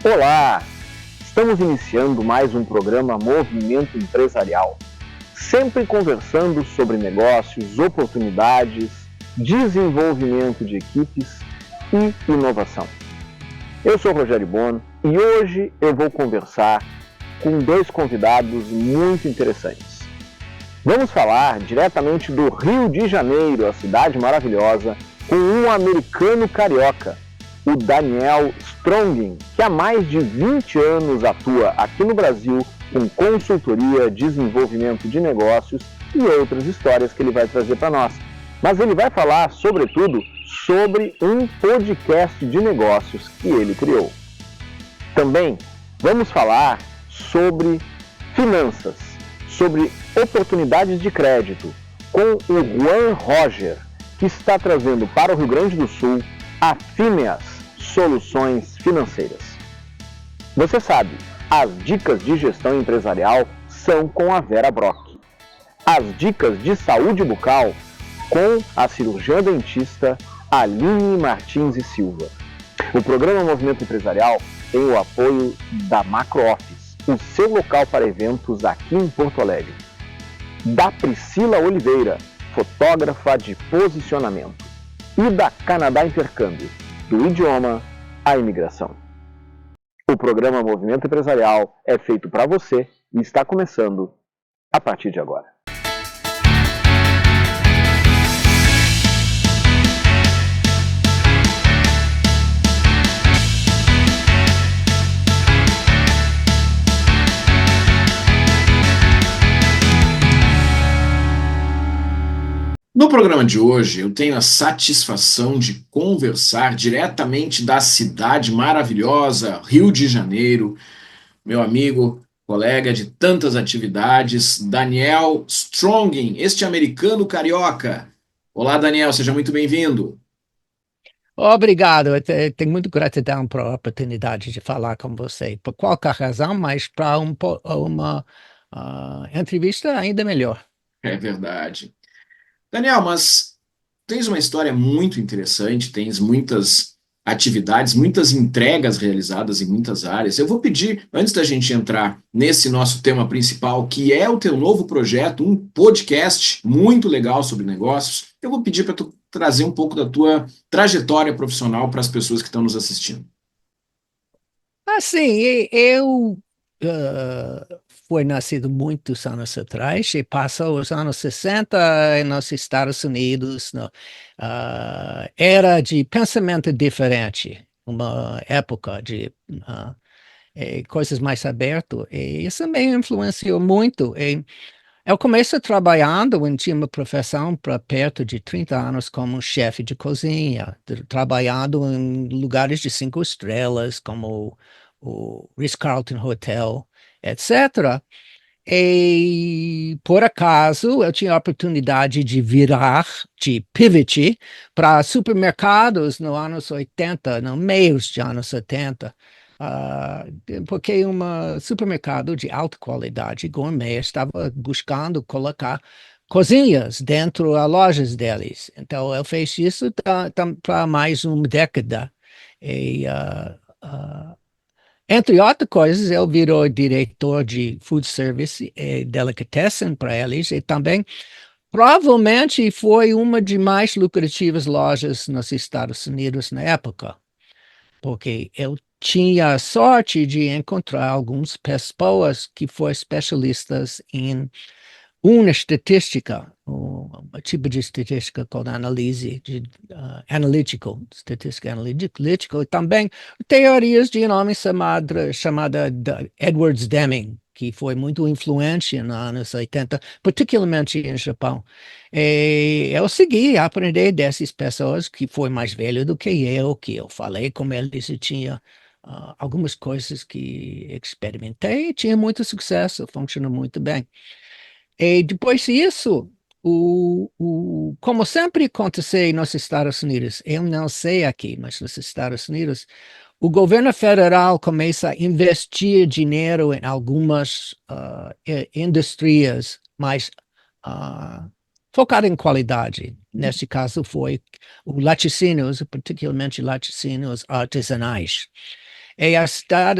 Olá! Estamos iniciando mais um programa Movimento Empresarial, sempre conversando sobre negócios, oportunidades, desenvolvimento de equipes e inovação. Eu sou Rogério Bono e hoje eu vou conversar com dois convidados muito interessantes. Vamos falar diretamente do Rio de Janeiro, a cidade maravilhosa, com um americano carioca, o Daniel Strongin, que há mais de 20 anos atua aqui no Brasil com consultoria, desenvolvimento de negócios e outras histórias que ele vai trazer para nós. Mas ele vai falar, sobretudo, sobre um podcast de negócios que ele criou. Também vamos falar sobre finanças, sobre oportunidades de crédito, com o Juan Roger, que está trazendo para o Rio Grande do Sul a Fineas Soluções Financeiras. Você sabe, as dicas de gestão empresarial são com a Vera Brock. As dicas de saúde bucal com a cirurgiã dentista Aline Martins e Silva. O programa Movimento Empresarial tem o apoio da Macro Office, o seu local para eventos aqui em Porto Alegre. Da Priscila Oliveira, fotógrafa de posicionamento. E da Canadá Intercâmbio, do idioma à imigração. O programa Movimento Empresarial é feito para você e está começando a partir de agora. No programa de hoje, eu tenho a satisfação de conversar diretamente da cidade maravilhosa, Rio de Janeiro, meu amigo, colega de tantas atividades, Daniel Strongin, este americano carioca. Olá, Daniel, seja muito bem-vindo. Obrigado, eu tenho muito gratidão pela oportunidade de falar com você, por qualquer razão, mas para uma entrevista ainda melhor. É verdade. Daniel, mas tens uma história muito interessante, tens muitas atividades, muitas entregas realizadas em muitas áreas. Eu vou pedir, antes da gente entrar nesse nosso tema principal, que é o teu novo projeto, um podcast muito legal sobre negócios, eu vou pedir para tu trazer um pouco da tua trajetória profissional para as pessoas que estão nos assistindo. Assim, eu fui nascido muitos anos atrás e passou os anos 60 nos Estados Unidos, era de pensamento diferente, uma época de coisas mais abertas, e isso me influenciou muito. Eu comecei trabalhando, tinha uma profissão para perto de 30 anos como chefe de cozinha, trabalhando em lugares de 5 estrelas, como o Ritz-Carlton Hotel, etc. E, por acaso, eu tinha a oportunidade de virar de pivot para supermercados nos anos 80, no meio dos anos 70, porque um supermercado de alta qualidade, gourmet, estava buscando colocar cozinhas dentro das lojas deles. Então, eu fiz isso para mais uma década. E, entre outras coisas, eu virou diretor de food service e delicatessen para eles, e também provavelmente foi uma de mais lucrativas lojas nos Estados Unidos na época, porque eu tinha a sorte de encontrar algumas pessoas que foram especialistas em uma estatística, um tipo de estatística com análise estatística analítica, e também teorias de um homem chamada Edwards Deming, que foi muito influente nos anos 80, particularmente em Japão. E eu segui a aprender dessas pessoas que foi mais velho do que eu falei com eles e tinha algumas coisas que experimentei e tinha muito sucesso, funcionou muito bem. E depois disso, como sempre aconteceu nos Estados Unidos, eu não sei aqui, mas nos Estados Unidos, o governo federal começa a investir dinheiro em algumas indústrias mais focadas em qualidade. Neste caso foi o laticínios, particularmente laticínios artesanais. E o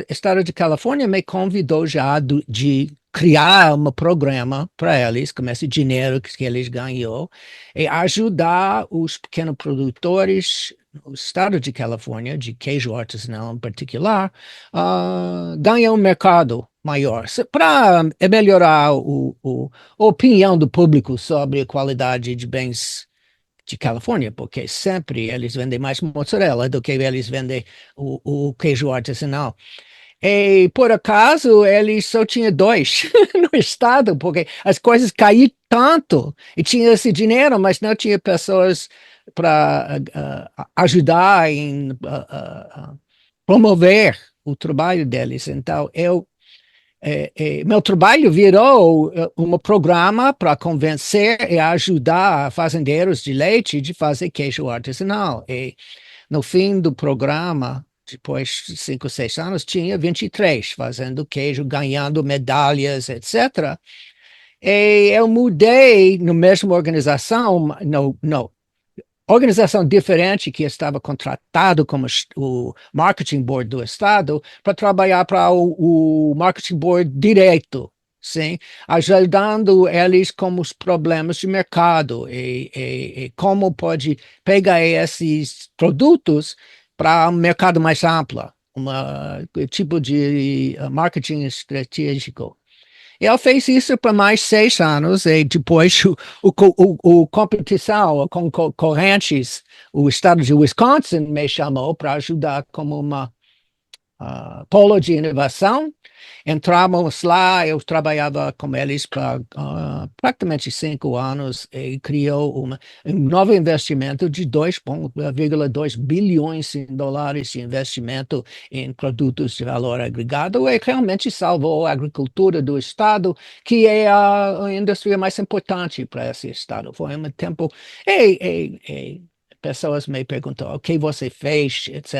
estado de Califórnia me convidou já de criar um programa para eles, com esse dinheiro que eles ganhou, e ajudar os pequenos produtores no estado de Califórnia, de queijo artesanal em particular, a ganhar um mercado maior, para melhorar a opinião do público sobre a qualidade de bens de Califórnia, porque sempre eles vendem mais mozzarella do que eles vendem o queijo artesanal. E, por acaso, eles só tinham dois no estado, porque as coisas caíram tanto, e tinha esse dinheiro, mas não tinha pessoas para ajudar em promover o trabalho deles. Então, meu trabalho virou um programa para convencer e ajudar fazendeiros de leite de fazer queijo artesanal. E no fim do programa, depois de 5 ou 6 anos, tinha 23 fazendo queijo, ganhando medalhas, etc. E eu mudei na mesma organização, não, organização diferente que estava contratado como o marketing board do estado para trabalhar para o marketing board direto, sim, ajudando eles com os problemas de mercado e como pode pegar esses produtos para um mercado mais amplo, tipo de marketing estratégico. Ele fez isso por mais 6 anos e depois o competição, o concorrentes, o estado de Wisconsin me chamou para ajudar como uma polo de inovação. Entramos lá, eu trabalhava com eles para praticamente 5 anos e criou um novo investimento de 2,2 bilhões de dólares de investimento em produtos de valor agregado e realmente salvou a agricultura do estado, que é a indústria mais importante para esse estado. Foi um tempo... Pessoas me perguntam o que você fez, etc.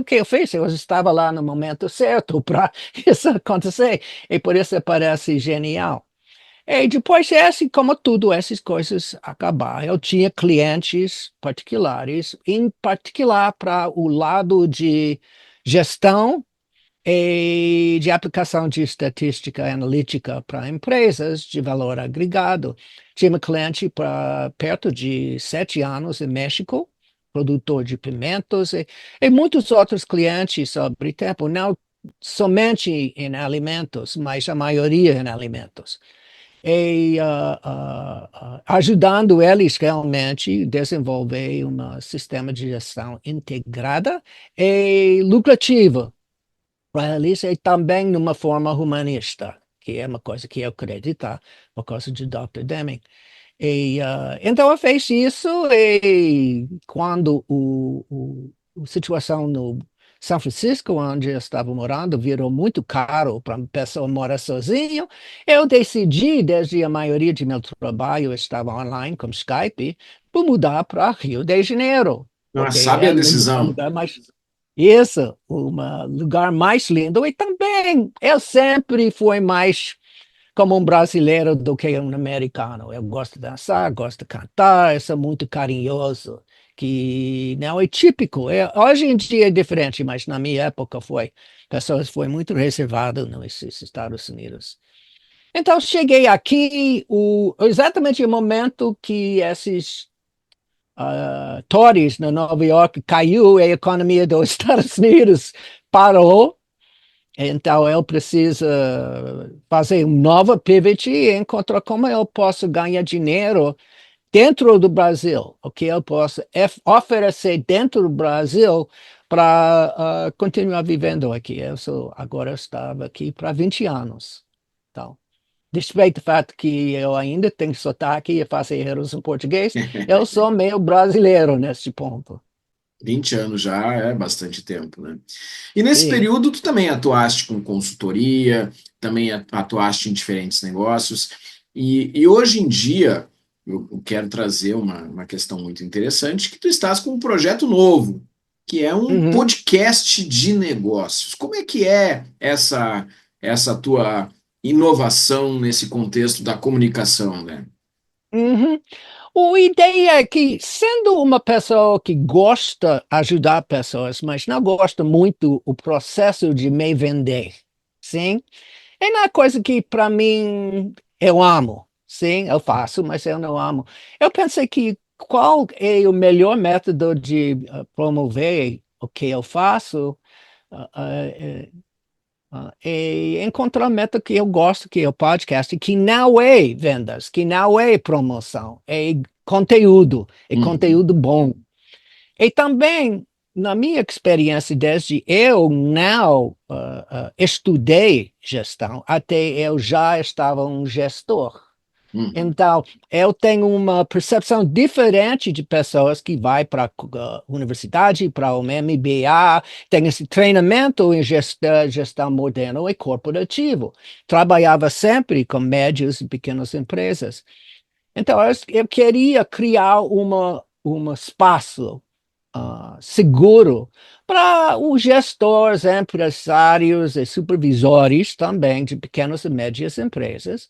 O que eu fiz? Eu estava lá no momento certo para isso acontecer, e por isso parece genial. E depois, como tudo, essas coisas acabaram. Eu tinha clientes particulares, em particular para o lado de gestão e de aplicação de estatística analítica para empresas de valor agregado. Tinha um cliente para perto de 7 anos em México, produtor de pimentos, e muitos outros clientes sobre tempo, não somente em alimentos, mas a maioria em alimentos. E ajudando eles realmente a desenvolver um sistema de gestão integrada e lucrativa para eles e também numa forma humanista, que é uma coisa que eu acredito por causa de Dr. Deming. Então eu fiz isso e quando a situação no São Francisco, onde eu estava morando, virou muito caro para uma pessoa morar sozinho, eu decidi, desde a maioria de meu trabalho estava online com Skype, para mudar para Rio de Janeiro, Uma porque sábia é um decisão. lugar mais... Isso, um lugar mais lindo. E também, eu sempre fui mais como um brasileiro do que um americano. Eu gosto de dançar, gosto de cantar, eu sou muito carinhoso, que não é típico. Hoje em dia é diferente, mas na minha época pessoas foi muito reservado nos Estados Unidos. Então, cheguei aqui, exatamente o momento que esses Tories na Nova York caiu, a economia dos Estados Unidos parou. Então, eu preciso fazer um novo pivot e encontrar como eu posso ganhar dinheiro dentro do Brasil, o que eu posso oferecer dentro do Brasil para continuar vivendo aqui. Agora estava aqui para 20 anos. Então, despeito do fato que eu ainda tenho sotaque e faço erros em português, eu sou meio brasileiro nesse ponto. 20 anos já é bastante tempo, né? E nesse Sim. período, tu também atuaste com consultoria, também atuaste em diferentes negócios. E hoje em dia, eu quero trazer uma questão muito interessante, que tu estás com um projeto novo, que é um Uhum. podcast de negócios. Como é que é essa tua inovação nesse contexto da comunicação, né? Uhum. A ideia é que, sendo uma pessoa que gosta de ajudar pessoas, mas não gosta muito o processo de me vender, sim? É uma coisa que, para mim, eu amo. Sim, eu faço, mas eu não amo. Eu pensei que qual é o melhor método de promover o que eu faço? E encontrar um método que eu gosto, que é o podcast, que não é vendas, que não é promoção, é conteúdo, é Uhum. conteúdo bom. E também, na minha experiência, desde eu não estudei gestão, até eu já estava um gestor. Uhum. Então, eu tenho uma percepção diferente de pessoas que vai para a universidade, para o MBA, tem esse treinamento em gestão moderna e corporativo. Trabalhava sempre com médias e pequenas empresas. Então, eu queria criar um espaço seguro para os gestores, empresários e supervisores também de pequenas e médias empresas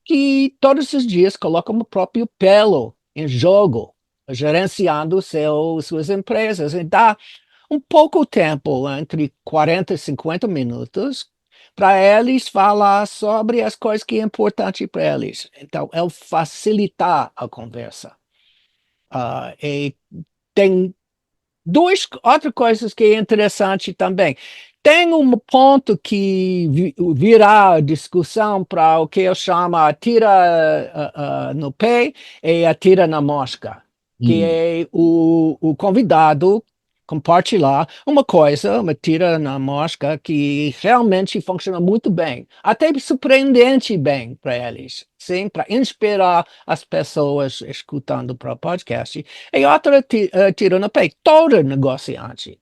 que todos os dias colocam o próprio pelo em jogo, gerenciando suas empresas. E dá um pouco tempo, entre 40 e 50 minutos, para eles falar sobre as coisas que é importante para eles. Então, é facilitar a conversa. E tem outras coisas que é interessante também. Tem um ponto que virá discussão para o que eu chamo atira no pé e atira na mosca, que Uhum. é o convidado compartilhar uma coisa, uma tira na mosca que realmente funciona muito bem, até surpreendente bem para eles, sim, para inspirar as pessoas escutando para o podcast. E outra tira no pé, todo negociante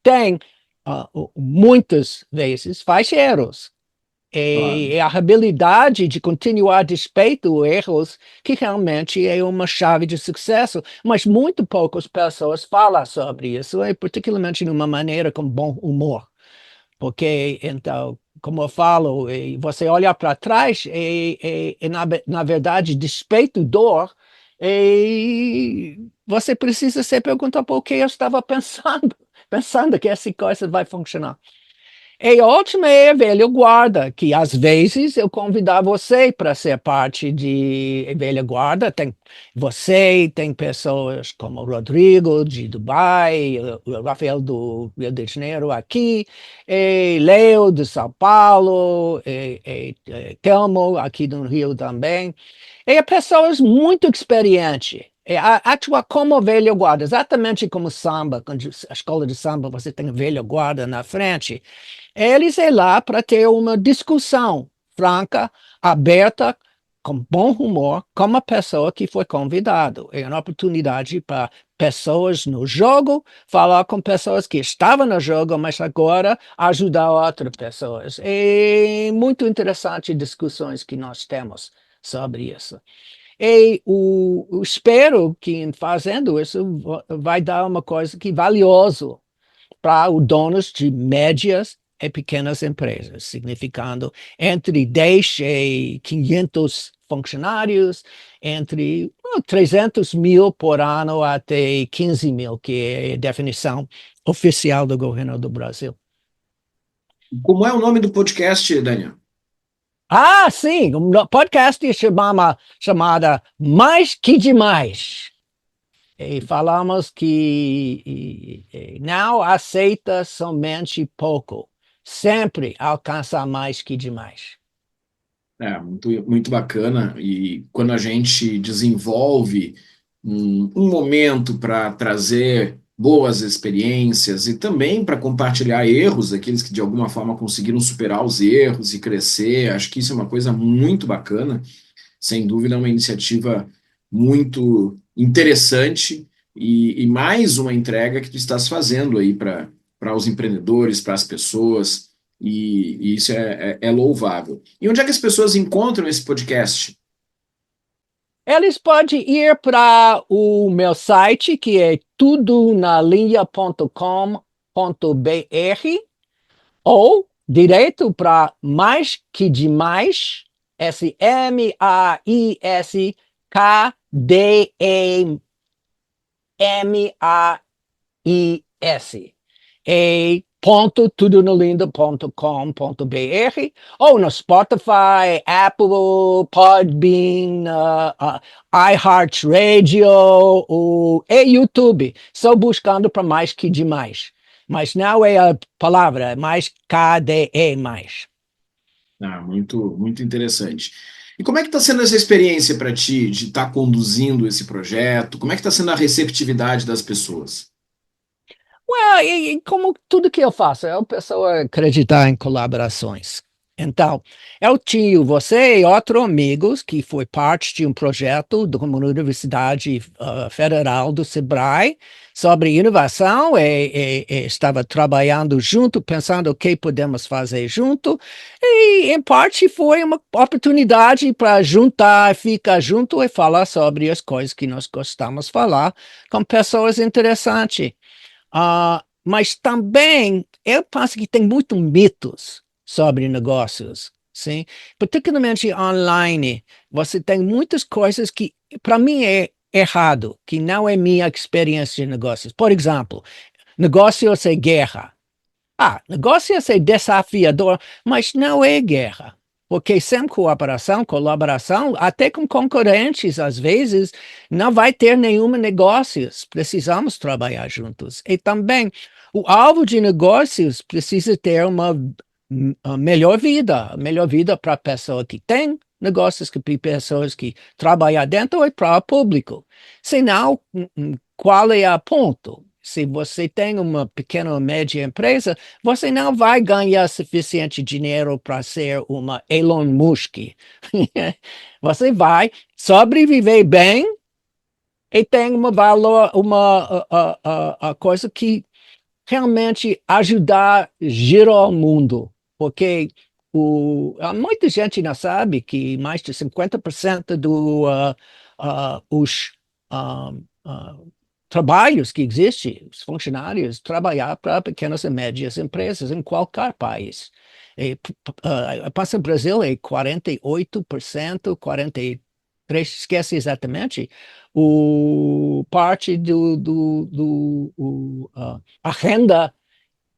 tem muitas vezes faz erros. Claro. E a habilidade de continuar a despeito erros que realmente é uma chave de sucesso, mas muito poucas pessoas falam sobre isso, e particularmente de uma maneira com bom humor, porque então, como eu falo, você olha para trás e na verdade despeito dor, e você precisa se perguntar por que eu estava pensando, pensando que essa coisa vai funcionar. E a última é a velha guarda, que às vezes eu convidar você para ser parte de velha guarda. Tem você, tem pessoas como o Rodrigo de Dubai, o Rafael do Rio de Janeiro aqui, e Leo de São Paulo, e Telmo aqui no Rio também. E pessoas muito experientes. Atua como velha guarda, exatamente como samba, quando a escola de samba você tem a velha guarda na frente. Eles é lá para ter uma discussão franca, aberta, com bom humor, com uma pessoa que foi convidado. É uma oportunidade para pessoas no jogo falar com pessoas que estavam no jogo, mas agora ajudar outras pessoas. É muito interessante discussões que nós temos sobre isso. E espero que em fazendo isso vai dar uma coisa que valioso para os donos de médias e pequenas empresas, significando entre 10 e 500 funcionários, entre 300 mil por ano até 15 mil, que é a definição oficial do governo do Brasil. Como é o nome do podcast, Daniel? Ah, sim, um podcast chamada Mais Que Demais. E falamos que não aceita somente pouco, sempre alcança mais que demais. É, muito, muito bacana. E quando a gente desenvolve um momento para trazer boas experiências e também para compartilhar erros, aqueles que de alguma forma conseguiram superar os erros e crescer, acho que isso é uma coisa muito bacana. Sem dúvida, é uma iniciativa muito interessante e mais uma entrega que tu estás fazendo aí para os empreendedores, para as pessoas, e isso é louvável. E onde é que as pessoas encontram esse podcast? Eles podem ir para o meu site, que é tudonalinha.com.br, ou direto para Mais Que Demais, S-M-A-I-S-K E ponto tudonolindo.com.br ou no Spotify, Apple, Podbean, iHeartRadio e YouTube. Só buscando para mais que demais. Mas não é a palavra, é mais KDE mais. Muito, muito interessante. E como é que está sendo essa experiência para ti de estar conduzindo esse projeto? Como é que está sendo a receptividade das pessoas? E como tudo que eu faço, é a pessoa acreditar em colaborações. Então, eu tinha você e outro amigos que foi parte de um projeto de uma Universidade Federal do Sebrae sobre inovação e estava trabalhando junto, pensando o que podemos fazer junto, e em parte foi uma oportunidade para juntar, ficar junto e falar sobre as coisas que nós gostamos de falar com pessoas interessantes. Mas também eu penso que tem muitos mitos sobre negócios, sim? Particularmente online, você tem muitas coisas que, para mim, é errado, que não é minha experiência de negócios. Por exemplo, negócios é guerra. Negócios é desafiador, mas não é guerra. Porque sem cooperação, colaboração, até com concorrentes, às vezes, não vai ter nenhum negócios. Precisamos trabalhar juntos. E também, o alvo de negócios precisa ter uma melhor vida para a pessoa que tem negócios, para pessoas que trabalham dentro e para o público. Senão, qual é o ponto? Se você tem uma pequena ou média empresa, você não vai ganhar suficiente dinheiro para ser uma Elon Musk. Você vai sobreviver bem e tem uma valor, uma coisa que realmente ajudar a girar o mundo. Porque muita gente não sabe que mais de 50% os trabalhos que existem, os funcionários trabalhar para pequenas e médias empresas em qualquer país. Passa no Brasil é 48%, 43%, esquece exatamente, parte a renda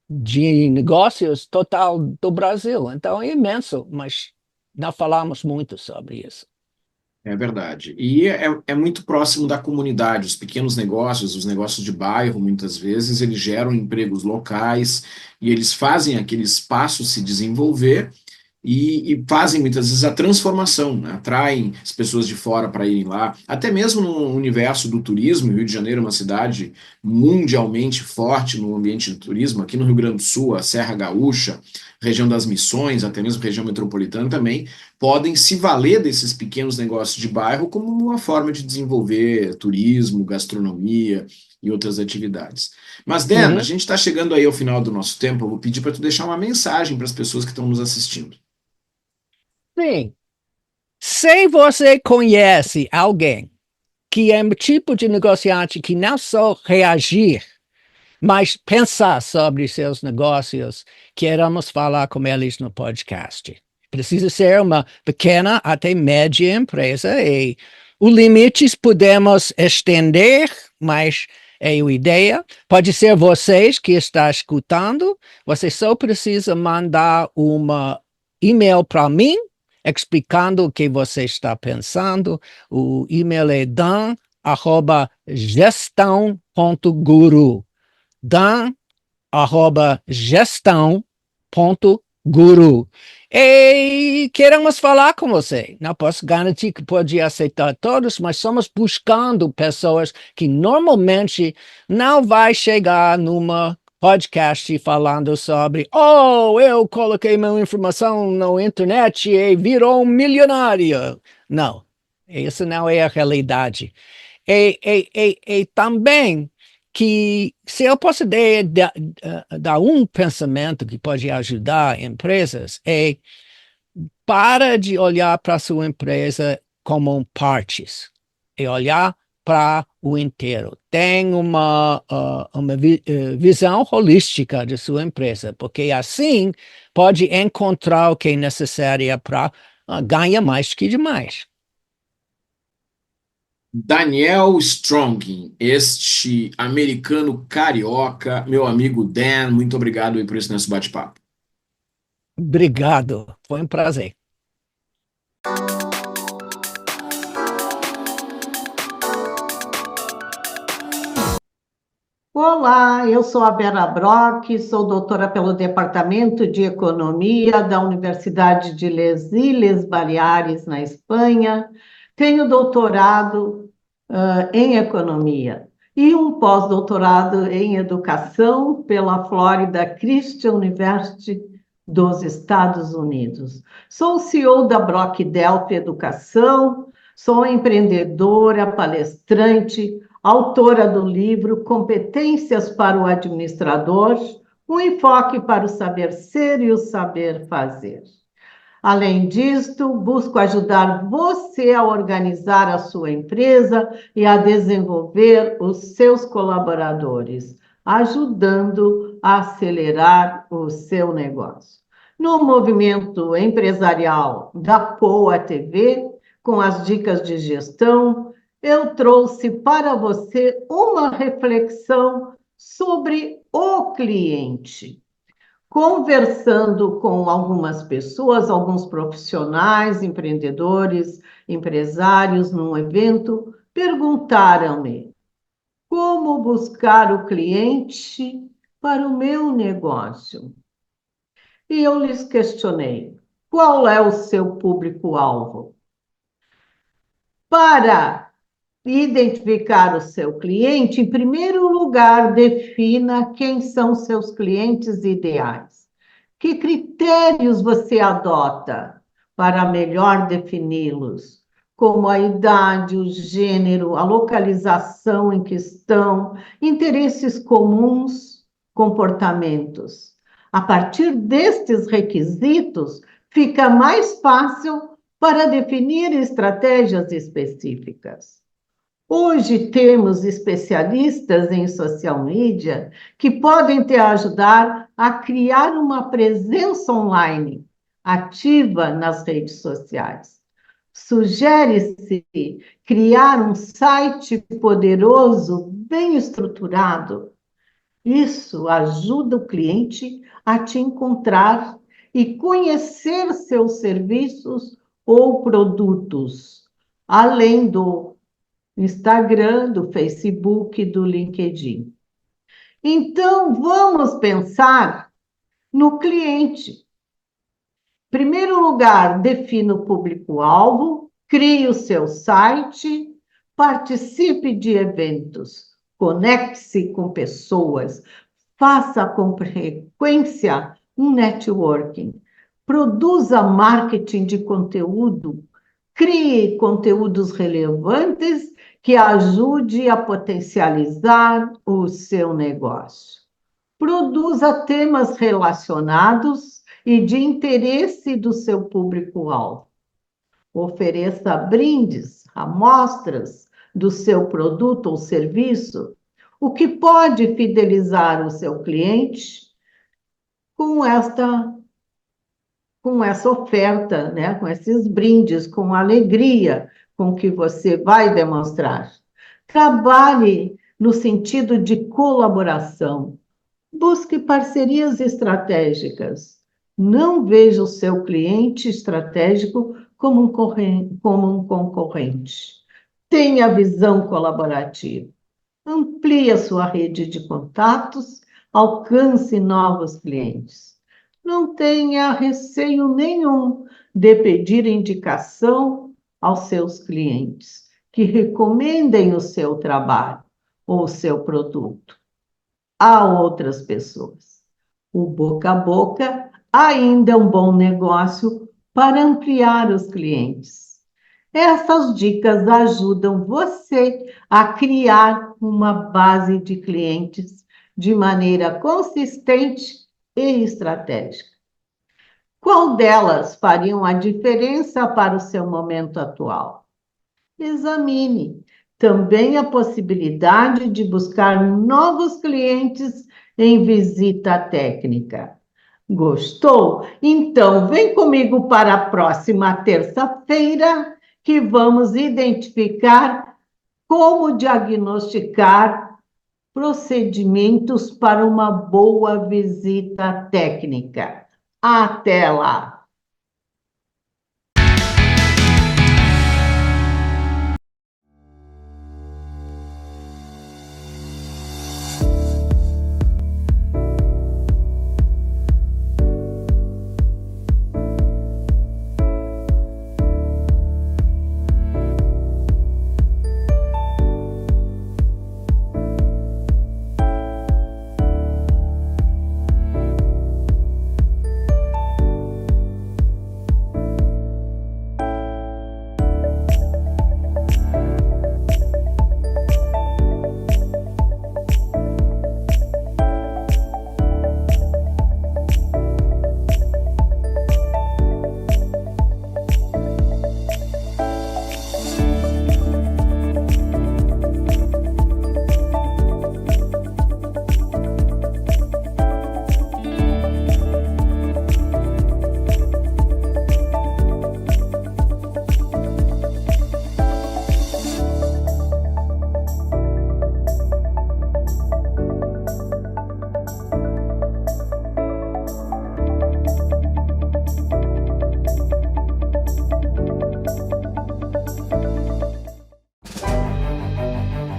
de negócios total do Brasil. Então é imenso, mas não falamos muito sobre isso. É verdade. E é muito próximo da comunidade. Os pequenos negócios, os negócios de bairro, muitas vezes, eles geram empregos locais e eles fazem aquele espaço se desenvolver e fazem muitas vezes a transformação, né? Atraem as pessoas de fora para irem lá. Até mesmo no universo do turismo, o Rio de Janeiro é uma cidade mundialmente forte no ambiente do turismo. Aqui no Rio Grande do Sul, a Serra Gaúcha, região das Missões, até mesmo região metropolitana também, podem se valer desses pequenos negócios de bairro como uma forma de desenvolver turismo, gastronomia e outras atividades. Mas, Dan, a gente está chegando aí ao final do nosso tempo. Eu vou pedir para tu deixar uma mensagem para as pessoas que estão nos assistindo. Sim. Se você conhece alguém que é um tipo de negociante que não só reagir, mas pensar sobre seus negócios, queremos falar com eles no podcast. Precisa ser uma pequena até média empresa e os limites podemos estender, mas é a ideia. Pode ser vocês que estão escutando, você só precisa mandar uma e-mail para mim, explicando o que você está pensando. O e-mail é dan@gestão.guru. dan@gestão.guru. E queremos falar com você. Não posso garantir que pode aceitar todos, mas estamos buscando pessoas que normalmente não vai chegar numa podcast falando sobre eu coloquei minha informação na internet e virou um milionário. Não, isso não é a realidade. E também que se eu posso dar um pensamento que pode ajudar empresas, para de olhar para a sua empresa como partes, e olhar para o inteiro. Tem uma visão holística de sua empresa, porque assim pode encontrar o que é necessário para ganhar mais que demais. Daniel Strong, este americano carioca, meu amigo Dan, muito obrigado aí por esse nosso bate-papo. Obrigado, foi um prazer. Olá, eu sou a Vera Brock, sou doutora pelo Departamento de Economia da Universidade de Les Illes Baleares, na Espanha. Tenho doutorado em Economia e um pós-doutorado em Educação pela Florida Christian University dos Estados Unidos. Sou CEO da Brock Delphi Educação, sou empreendedora, palestrante, autora do livro Competências para o Administrador, um enfoque para o saber ser e o saber fazer. Além disto, busco ajudar você a organizar a sua empresa e a desenvolver os seus colaboradores, ajudando a acelerar o seu negócio. No movimento empresarial da Poa TV, com as dicas de gestão, eu trouxe para você uma reflexão sobre o cliente. Conversando com algumas pessoas, alguns profissionais, empreendedores, empresários num evento, perguntaram-me como buscar o cliente para o meu negócio. E eu lhes questionei, qual é o seu público-alvo? Para identificar o seu cliente, em primeiro lugar, defina quem são seus clientes ideais. Que critérios você adota para melhor defini-los? Como a idade, o gênero, a localização em que estão, interesses comuns, comportamentos. A partir destes requisitos, fica mais fácil para definir estratégias específicas. Hoje temos especialistas em social media que podem te ajudar a criar uma presença online ativa nas redes sociais. Sugere-se criar um site poderoso, bem estruturado. Isso ajuda o cliente a te encontrar e conhecer seus serviços ou produtos, além do Instagram, do Facebook, do LinkedIn. Então, vamos pensar no cliente. Em primeiro lugar, defina o público-alvo, crie o seu site, participe de eventos, conecte-se com pessoas, faça com frequência um networking, produza marketing de conteúdo, crie conteúdos relevantes que ajude a potencializar o seu negócio. Produza temas relacionados e de interesse do seu público-alvo. Ofereça brindes, amostras do seu produto ou serviço, o que pode fidelizar o seu cliente com essa oferta, né? Com esses brindes, com alegria com que você vai demonstrar. Trabalhe no sentido de colaboração. Busque parcerias estratégicas. Não veja o seu cliente estratégico como um concorrente. Tenha visão colaborativa. Amplie a sua rede de contatos, alcance novos clientes. Não tenha receio nenhum de pedir indicação aos seus clientes, que recomendem o seu trabalho ou o seu produto a outras pessoas. O boca a boca ainda é um bom negócio para ampliar os clientes. Essas dicas ajudam você a criar uma base de clientes de maneira consistente e estratégica. Qual delas fariam a diferença para o seu momento atual? Examine também a possibilidade de buscar novos clientes em visita técnica. Gostou? Então, vem comigo para a próxima terça-feira, que vamos identificar como diagnosticar procedimentos para uma boa visita técnica. Até lá!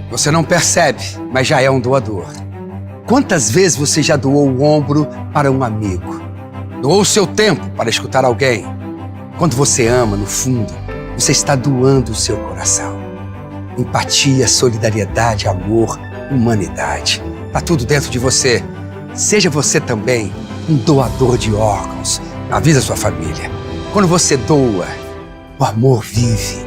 Você não percebe, mas já é um doador. Quantas vezes você já doou o ombro para um amigo? Doou o seu tempo para escutar alguém? Quando você ama, no fundo, você está doando o seu coração. Empatia, solidariedade, amor, humanidade. Tá tudo dentro de você. Seja você também um doador de órgãos. Avisa sua família. Quando você doa, o amor vive.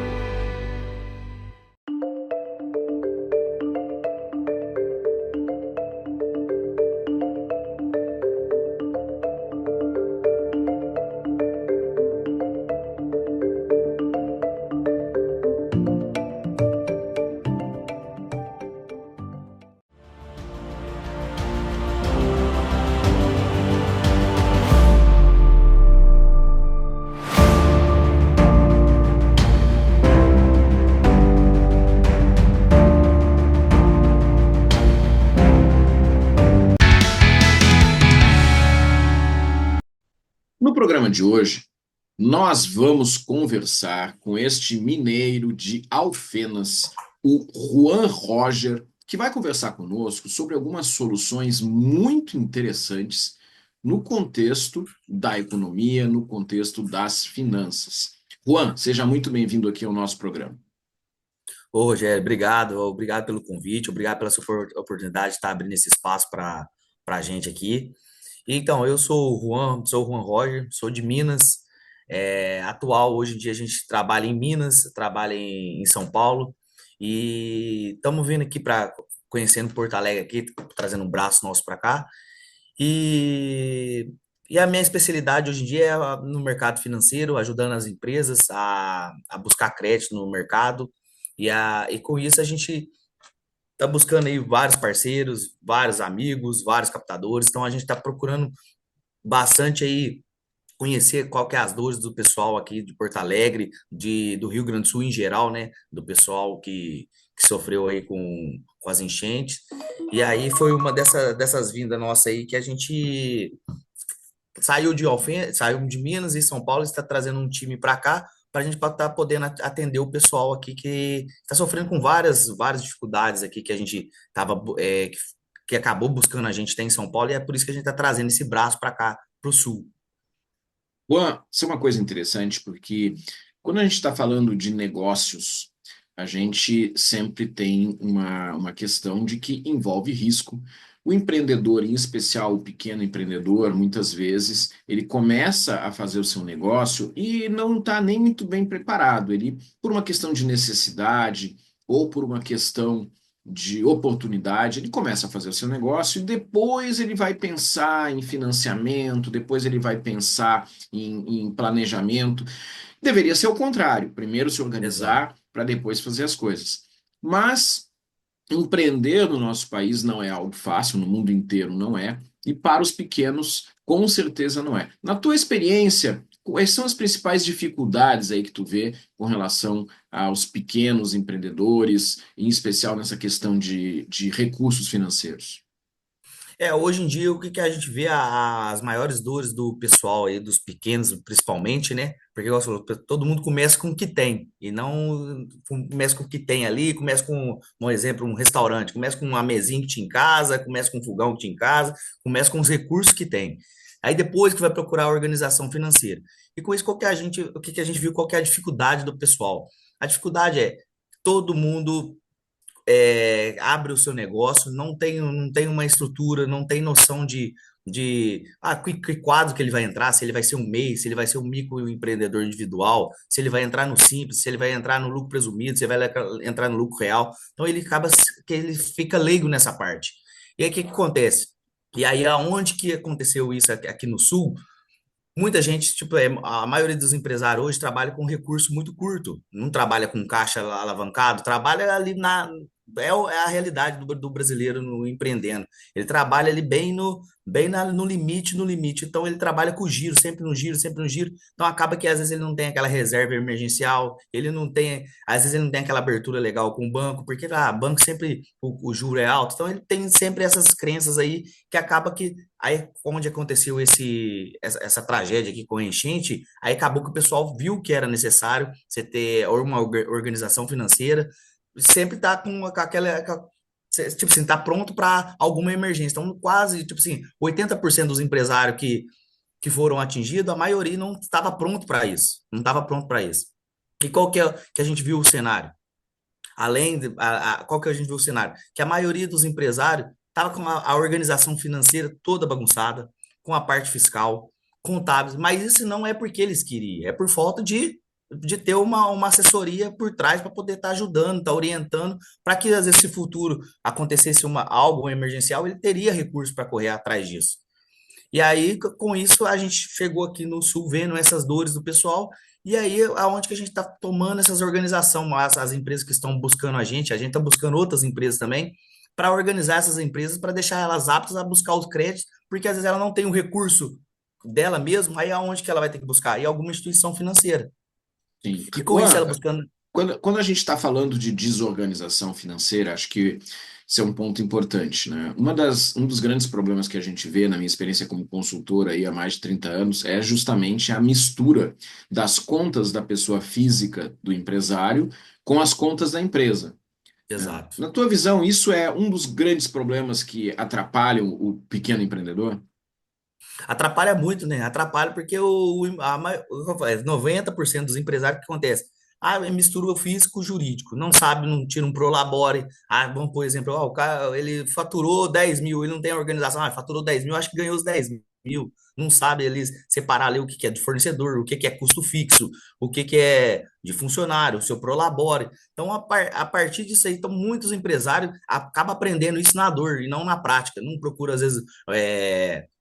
No programa de hoje, nós vamos conversar com este mineiro de Alfenas, o Juan Roger, que vai conversar conosco sobre algumas soluções muito interessantes no contexto da economia, no contexto das finanças. Juan, seja muito bem-vindo aqui ao nosso programa. Ô, Rogério, obrigado pelo convite, obrigado pela sua oportunidade de estar abrindo esse espaço para a gente aqui. Então, eu sou o Juan Roger, sou de Minas, atual, hoje em dia a gente trabalha em Minas, trabalha em São Paulo, e estamos vindo aqui conhecendo Porto Alegre aqui, trazendo um braço nosso para cá, e, e a minha especialidade hoje em dia é no mercado financeiro, ajudando as empresas a buscar crédito no mercado, e com isso a gente está buscando aí vários parceiros, vários amigos, vários captadores. Então a gente está procurando bastante aí conhecer qual que é as dores do pessoal aqui de Porto Alegre, do Rio Grande do Sul em geral, né? Do pessoal que sofreu aí com as enchentes. E aí foi uma dessas vindas nossa aí que a gente saiu saiu de Minas e São Paulo, está trazendo um time para cá para a gente estar podendo atender o pessoal aqui que está sofrendo com várias dificuldades aqui que a gente estava que acabou buscando a gente tem em São Paulo, e é por isso que a gente está trazendo esse braço para cá, para o sul. Juan, isso é uma coisa interessante, porque quando a gente está falando de negócios, a gente sempre tem uma questão de que envolve risco. O empreendedor, em especial o pequeno empreendedor, muitas vezes, ele começa a fazer o seu negócio e não está nem muito bem preparado. Ele, por uma questão de necessidade ou por uma questão de oportunidade, ele começa a fazer o seu negócio e depois ele vai pensar em financiamento, depois ele vai pensar em planejamento. Deveria ser o contrário, primeiro se organizar para depois fazer as coisas. Mas empreender no nosso país não é algo fácil, no mundo inteiro não é, e para os pequenos, com certeza não é. Na tua experiência, quais são as principais dificuldades aí que tu vê com relação aos pequenos empreendedores, em especial nessa questão de recursos financeiros? Hoje em dia, o que que a gente vê as maiores dores do pessoal aí, dos pequenos, principalmente, né? Porque, igual você falou, todo mundo começa com o que tem, e não começa com o que tem ali, começa com, um exemplo, um restaurante, começa com uma mesinha que tinha em casa, começa com um fogão que tinha em casa, começa com os recursos que tem. Aí depois que vai procurar a organização financeira. E com isso, o que que a gente viu, qual que é a dificuldade do pessoal? A dificuldade é todo mundo abre o seu negócio, não tem uma estrutura, não tem noção que quadro que ele vai entrar, se ele vai ser um MEI, se ele vai ser um microempreendedor individual, se ele vai entrar no simples, se ele vai entrar no lucro presumido, se ele vai entrar no lucro real. Então ele fica leigo nessa parte. E aí o que que acontece? E aí aonde que aconteceu isso aqui no Sul? Muita gente, tipo, a maioria dos empresários hoje trabalha com recurso muito curto, não trabalha com caixa alavancado, trabalha ali é a realidade do brasileiro no empreendendo. Ele trabalha ali no limite, no limite. Então ele trabalha com giro, sempre no giro, sempre no giro. Então acaba que às vezes ele não tem aquela reserva emergencial, às vezes ele não tem aquela abertura legal com o banco, porque banco sempre o juro é alto. Então ele tem sempre essas crenças aí que acaba que aí, onde aconteceu essa tragédia aqui com a enchente, aí acabou que o pessoal viu que era necessário você ter uma organização financeira, sempre tá com aquela. Tipo assim, tá pronto para alguma emergência. Então, quase, tipo assim, 80% dos empresários que foram atingidos, a maioria não estava pronto para isso. Não estava pronto para isso. E qual que a gente viu o cenário? Qual que a gente viu o cenário? Que a maioria dos empresários estava com a organização financeira toda bagunçada, com a parte fiscal, contábeis, mas isso não é porque eles queriam, é por falta de ter uma assessoria por trás para poder estar ajudando, estar orientando, para que às vezes se futuro acontecesse algo emergencial, ele teria recurso para correr atrás disso. E aí, com isso, a gente chegou aqui no Sul vendo essas dores do pessoal, e aí aonde que a gente está tomando essas organizações, as empresas que estão buscando a gente está buscando outras empresas também, para organizar essas empresas, para deixar elas aptas a buscar os créditos, porque às vezes ela não tem o recurso dela mesma, aí aonde que ela vai ter que buscar? Em alguma instituição financeira. Sim. E com isso ela buscando. Quando a gente está falando de desorganização financeira, acho que isso é um ponto importante, né? Um dos grandes problemas que a gente vê na minha experiência como consultor aí há mais de 30 anos é justamente a mistura das contas da pessoa física, do empresário, com as contas da empresa. Exato. Na tua visão, isso é um dos grandes problemas que atrapalham o pequeno empreendedor? Atrapalha muito, né? Atrapalha porque 90% dos empresários, o que acontece? Mistura o físico com o jurídico, não sabe, não tira um prolabore. Vamos por exemplo, o cara, ele faturou 10 mil, ele não tem organização, faturou 10 mil, acho que ganhou os 10 mil. Não sabe ele separar ali o que é de fornecedor, o que é custo fixo, o que é de funcionário, o seu prolabore. Então, a partir disso aí, então, muitos empresários acabam aprendendo isso na dor e não na prática. Não procura, às vezes,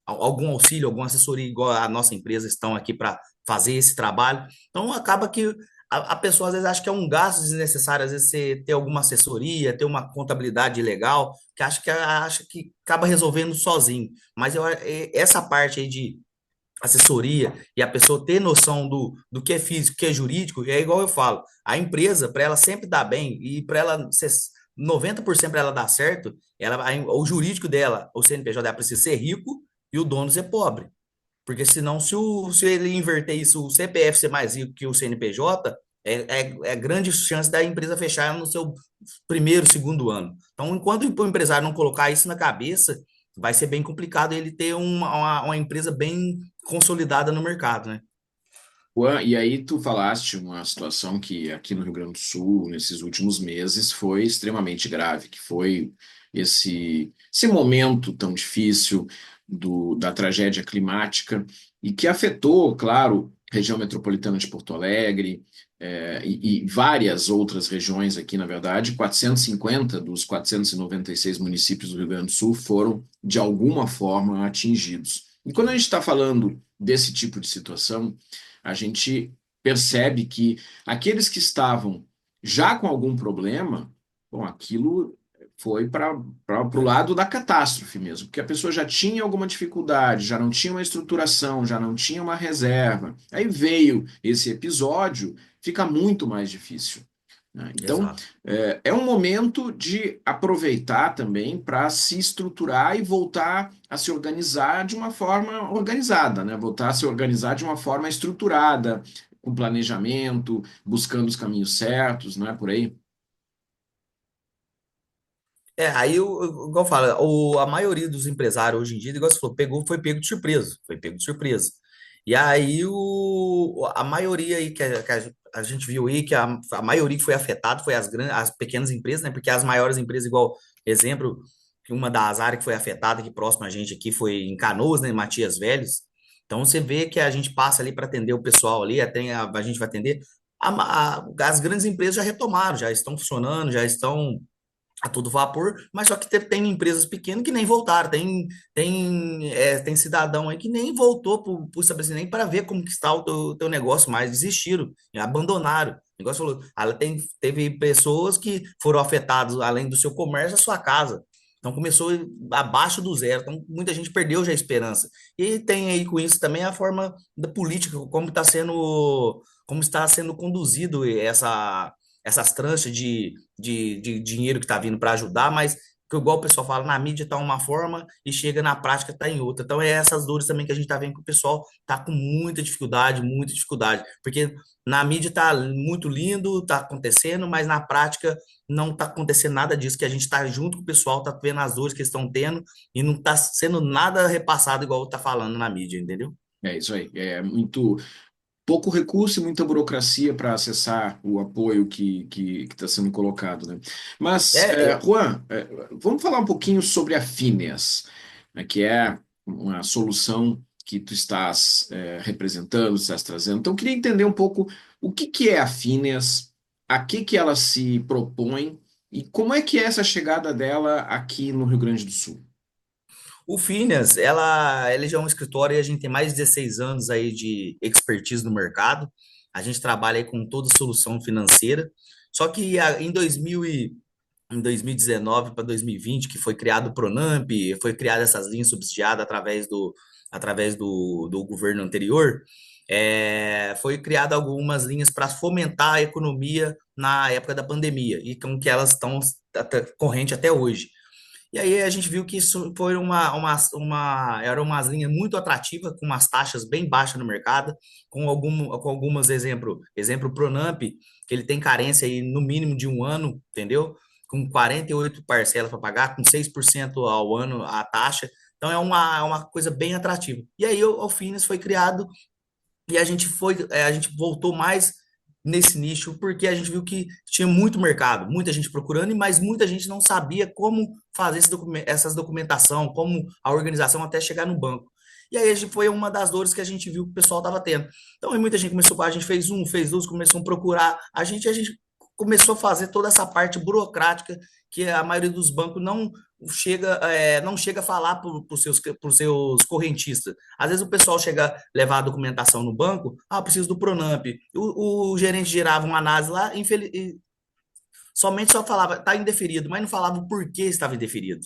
algum auxílio, alguma assessoria, igual a nossa empresa estão aqui para fazer esse trabalho. Então, acaba que a pessoa às vezes acha que é um gasto desnecessário, às vezes você ter alguma assessoria, ter uma contabilidade legal, que acha que acaba resolvendo sozinho. Mas essa parte aí de assessoria e a pessoa ter noção do que é físico, que é jurídico, é igual eu falo, a empresa, para ela sempre dar bem e para ela ser 90% para ela dar certo, o jurídico dela, o CNPJ dela precisa ser rico e o dono ser pobre. Porque senão, se ele inverter isso, o CPF ser mais rico que o CNPJ, é grande chance da empresa fechar no seu primeiro, segundo ano. Então, enquanto o empresário não colocar isso na cabeça, vai ser bem complicado ele ter uma empresa bem consolidada no mercado, né? Juan, e aí tu falaste uma situação que aqui no Rio Grande do Sul, nesses últimos meses, foi extremamente grave, que foi esse momento tão difícil da tragédia climática e que afetou, claro, região metropolitana de Porto Alegre, e várias outras regiões aqui, na verdade. 450 dos 496 municípios do Rio Grande do Sul foram, de alguma forma, atingidos. E quando a gente está falando desse tipo de situação, a gente percebe que aqueles que estavam já com algum problema, bom, aquilo foi para o lado da catástrofe mesmo, porque a pessoa já tinha alguma dificuldade, já não tinha uma estruturação, já não tinha uma reserva. Aí veio esse episódio, fica muito mais difícil. né? Então, Exato. é um momento de aproveitar também para se estruturar e voltar a se organizar de uma forma organizada, né? Voltar a se organizar de uma forma estruturada, com planejamento, buscando os caminhos certos, não é por aí? Aí, igual fala, a maioria dos empresários hoje em dia, igual você falou, foi pego de surpresa, foi pego de surpresa. E aí, a maioria aí a gente viu aí que a maioria que foi afetada foi as pequenas empresas, né? Porque as maiores empresas, igual exemplo, que uma das áreas que foi afetada aqui próximo a gente aqui foi em Canoas, né? Em Matias Velhos. Então, você vê que a gente passa ali para atender o pessoal ali, até a gente vai atender. As grandes empresas já retomaram, já estão funcionando, já estão a todo vapor, mas só que tem empresas pequenas que nem voltaram, tem cidadão aí que nem voltou para o estabelecimento nem para ver como que está o teu negócio, mas desistiram, abandonaram. O negócio falou, teve pessoas que foram afetadas, além do seu comércio, a sua casa. Então começou abaixo do zero, então muita gente perdeu já a esperança. E tem aí com isso também a forma da política, como está sendo conduzido essas tranches de dinheiro que está vindo para ajudar, mas que igual o pessoal fala, na mídia está uma forma e chega na prática está em outra. Então é essas dores também que a gente está vendo que o pessoal está com muita dificuldade, porque na mídia está muito lindo, está acontecendo, mas na prática não está acontecendo nada disso, que a gente está junto com o pessoal, está vendo as dores que eles estão tendo e não está sendo nada repassado igual está falando na mídia, entendeu? É isso aí. É muito pouco recurso e muita burocracia para acessar o apoio que está sendo colocado, né? Mas, É, Juan, vamos falar um pouquinho sobre a Phineas, né, que é uma solução que tu estás representando, estás trazendo. Então, eu queria entender um pouco o que é a Phineas, a que ela se propõe e como é que é essa chegada dela aqui no Rio Grande do Sul. O Phineas, ele já é um escritório e a gente tem mais de 16 anos aí de expertise no mercado. A gente trabalha aí com toda solução financeira. Só que em 2019 para 2020, que foi criado o Pronamp, foi criada essas linhas subsidiadas através do governo anterior, foi criado algumas linhas para fomentar a economia na época da pandemia e com que elas estão corrente até hoje. E aí a gente viu que isso foi era umas linhas muito atrativas, com umas taxas bem baixas no mercado, com algumas exemplo Pronamp, que ele tem carência aí no mínimo de um ano, entendeu? Com 48 parcelas para pagar, com 6% ao ano a taxa. Então é uma coisa bem atrativa. E aí o Finis foi criado e a gente voltou mais nesse nicho porque a gente viu que tinha muito mercado, muita gente procurando, mas muita gente não sabia como fazer essas documentação, como a organização até chegar no banco. E aí foi uma das dores que a gente viu que o pessoal estava tendo. Então, muita gente começou, a gente fez dois, começou a procurar, a gente começou a fazer toda essa parte burocrática que a maioria dos bancos não chega a falar para os seus correntistas. Às vezes o pessoal chega a levar a documentação no banco, preciso do Pronamp. O gerente gerava uma análise lá, somente só falava, está indeferido, mas não falava o porquê estava indeferido.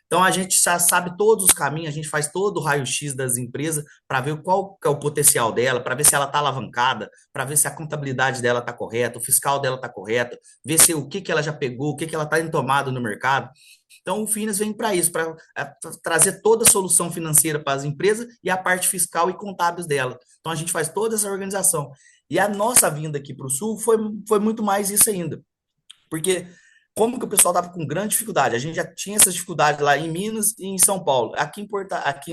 Então a gente já sabe todos os caminhos, a gente faz todo o raio-x das empresas para ver qual que é o potencial dela, para ver se ela está alavancada, para ver se a contabilidade dela está correta, o fiscal dela está correto, ver se o que ela já pegou, o que ela está entomado no mercado. Então o Finas vem para isso, para trazer toda a solução financeira para as empresas e a parte fiscal e contábeis dela. Então a gente faz toda essa organização. E a nossa vinda aqui para o Sul foi muito mais isso ainda. Porque como que o pessoal estava com grande dificuldade? A gente já tinha essas dificuldades lá em Minas e em São Paulo. Aqui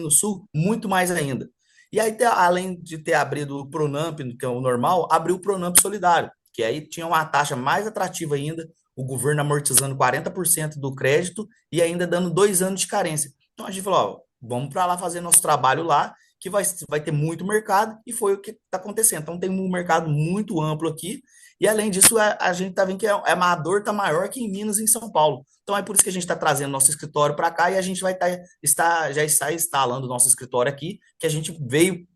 no Sul, muito mais ainda. E aí, além de ter abrido o Pronamp, que é o normal, abriu o Pronamp Solidário, que aí tinha uma taxa mais atrativa ainda, o governo amortizando 40% do crédito e ainda dando 2 anos de carência. Então a gente falou, ó, vamos para lá fazer nosso trabalho lá, que vai ter muito mercado, e foi o que está acontecendo. Então tem um mercado muito amplo aqui, e além disso, a gente está vendo que a dor está maior que em Minas e em São Paulo. Então é por isso que a gente está trazendo nosso escritório para cá e a gente já está instalando o nosso escritório aqui, que a gente veio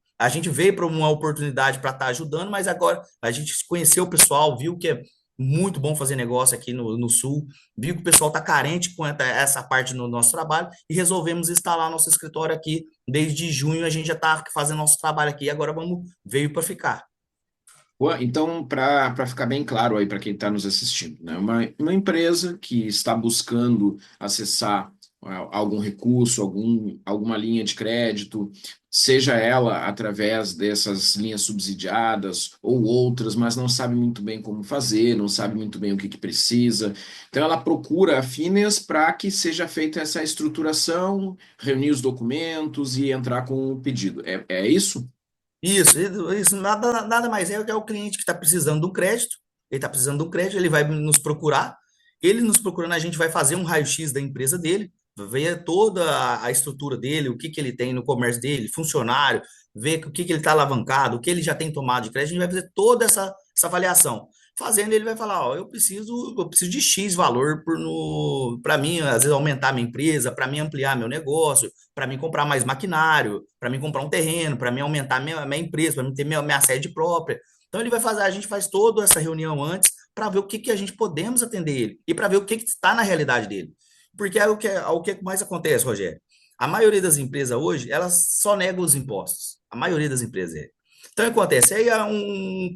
para uma oportunidade para estar ajudando, mas agora a gente conheceu o pessoal, viu que é muito bom fazer negócio aqui no Sul, viu que o pessoal está carente com essa parte no nosso trabalho e resolvemos instalar nosso escritório aqui. Desde junho a gente já está fazendo nosso trabalho aqui e agora veio para ficar. Então, para ficar bem claro aí para quem está nos assistindo, né? Uma empresa que está buscando acessar algum recurso, alguma linha de crédito, seja ela através dessas linhas subsidiadas ou outras, mas não sabe muito bem como fazer, não sabe muito bem o que precisa. Então, ela procura a Fineas para que seja feita essa estruturação, reunir os documentos e entrar com o pedido. É isso? Isso nada mais é que é o cliente que está precisando de um crédito, ele está precisando de um crédito, ele vai nos procurar, ele nos procurando, a gente vai fazer um raio-x da empresa dele, ver toda a estrutura dele, o que que ele tem no comércio dele, funcionário, ver o que que ele está alavancado, o que ele já tem tomado de crédito, a gente vai fazer toda essa avaliação. Fazendo, ele vai falar, ó, eu preciso de X valor para mim, às vezes, aumentar minha empresa, para mim ampliar meu negócio, para mim comprar mais maquinário, para mim comprar um terreno, para mim aumentar minha empresa, para mim ter minha sede própria. Então ele vai fazer, a gente faz toda essa reunião antes para ver o que que a gente podemos atender ele e para ver o que que está na realidade dele. Porque é o que mais acontece, Rogério. A maioria das empresas hoje, elas só negam os impostos. A maioria das empresas é. Então acontece, aí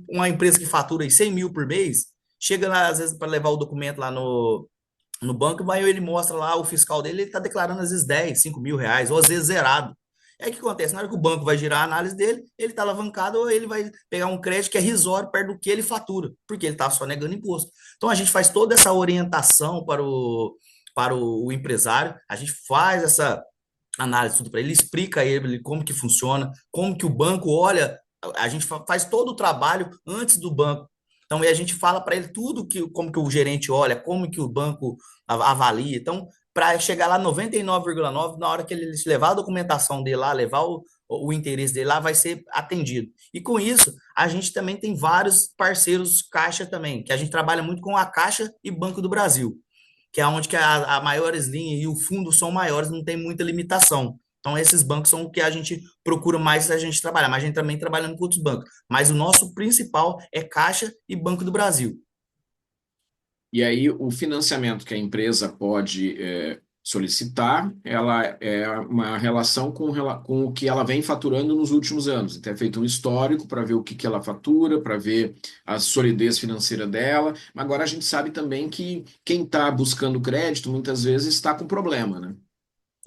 uma empresa que fatura aí 100 mil por mês, chega lá, às vezes, para levar o documento lá no banco, mas ele mostra lá o fiscal dele, ele está declarando às vezes 10, 5 mil reais, ou às vezes zerado. Aí o que acontece? Na hora que o banco vai girar a análise dele, ele está alavancado ou ele vai pegar um crédito que é risório perto do que ele fatura, porque ele está só negando imposto. Então a gente faz toda essa orientação para o empresário, a gente faz essa análise tudo para ele, explica a ele como que funciona, como que o banco olha, a gente faz todo o trabalho antes do banco. Então, aí a gente fala para ele tudo como que o gerente olha, como que o banco avalia. Então, para chegar lá 99,9, na hora que ele levar a documentação dele lá, levar o interesse dele lá, vai ser atendido. E com isso, a gente também tem vários parceiros Caixa também, que a gente trabalha muito com a Caixa e Banco do Brasil, que é onde que a maiores linhas e o fundo são maiores, não tem muita limitação. Então, esses bancos são o que a gente procura mais a gente trabalhar, mas a gente também trabalha com outros bancos. Mas o nosso principal é Caixa e Banco do Brasil. E aí, o financiamento que a empresa pode solicitar, ela é uma relação com o que ela vem faturando nos últimos anos. Então, é feito um histórico para ver o que ela fatura, para ver a solidez financeira dela. Mas agora a gente sabe também que quem está buscando crédito, muitas vezes, está com problema, né?